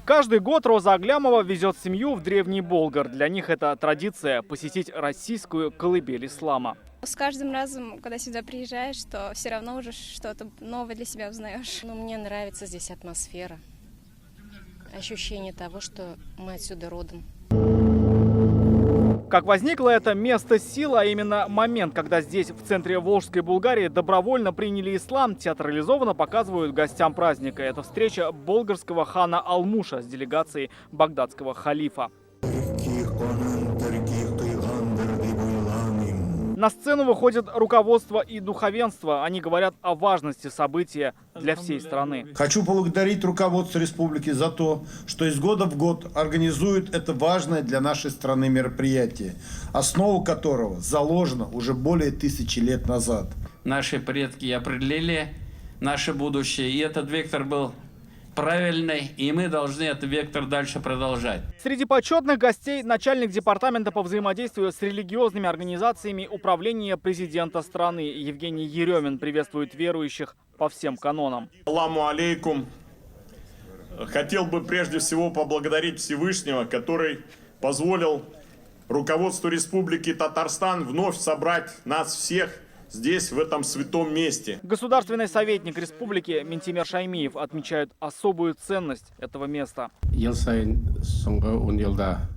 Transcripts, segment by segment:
Каждый год Роза Аглямова везет семью в Древний Болгар. Для них это традиция посетить российскую колыбель ислама. С каждым разом, когда сюда приезжаешь, то все равно уже что-то новое для себя узнаешь. Но мне нравится здесь атмосфера, ощущение того, что мы отсюда родом. Как возникло это место силы, а именно момент, когда здесь, в центре Волжской Булгарии, добровольно приняли ислам, театрализованно показывают гостям праздника. Это встреча болгарского хана Алмуша с делегацией багдадского халифа. На сцену выходит руководство и духовенство. Они говорят о важности события для всей страны. Хочу поблагодарить руководство республики за то, что из года в год организует это важное для нашей страны мероприятие, основу которого заложена уже более 1000 лет назад. Наши предки определили наше будущее, и этот вектор был правильный, и мы должны этот вектор дальше продолжать. Среди почетных гостей начальник департамента по взаимодействию с религиозными организациями управления президента страны Евгений Еремин приветствует верующих по всем канонам. Саламу алейкум. Хотел бы прежде всего поблагодарить Всевышнего, который позволил руководству Республики Татарстан вновь собрать нас всех здесь, в этом святом месте. Государственный советник республики Ментимер Шаймиев отмечает особую ценность этого места.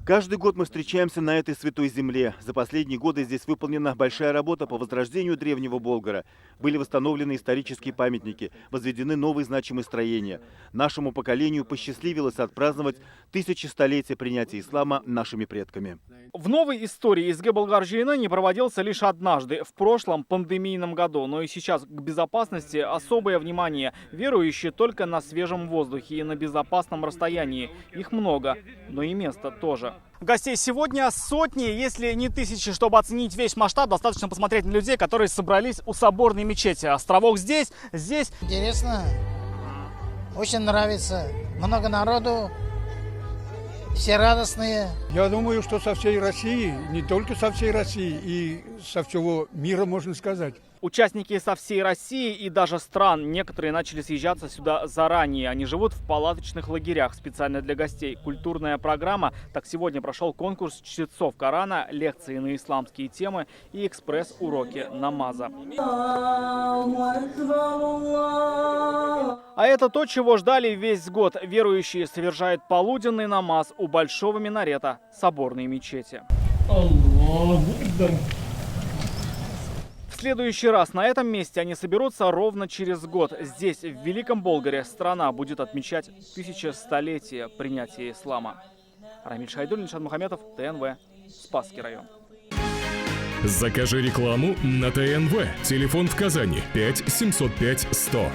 Каждый год мы встречаемся на этой святой земле. За последние годы здесь выполнена большая работа по возрождению древнего Болгара. Были восстановлены исторические памятники, возведены новые значимые строения. Нашему поколению посчастливилось отпраздновать 1000-столетие принятия ислама нашими предками. В новой истории СГ Болгаржиина не проводился лишь однажды, в прошлом пандемийном году. Но и сейчас к безопасности особое внимание. Верующие только на свежем воздухе и на безопасном расстоянии. Их много, но и места тоже. Гостей сегодня сотни, если не тысячи. Чтобы оценить весь масштаб, достаточно посмотреть на людей, которые собрались у соборной мечети. Островок здесь. Интересно, очень нравится. Много народу, все радостные. Я думаю, что со всей России, не только со всей России, и со всего мира, можно сказать. Участники со всей России и даже стран. Некоторые начали съезжаться сюда заранее. Они живут в палаточных лагерях специально для гостей. Культурная программа. Так сегодня прошел конкурс чтецов Корана, лекции на исламские темы и экспресс-уроки намаза. А это то, чего ждали весь год. Верующие совершают полуденный намаз у большого минарета соборной мечети. В следующий раз на этом месте они соберутся ровно через год. Здесь, в Великом Болгаре, страна будет отмечать 1000-столетие принятия ислама. Рамиль Шайдуллин, Шад Мухаметов, ТНВ, Спасский район. Закажи рекламу на ТНВ. Телефон в Казани 5 705 100.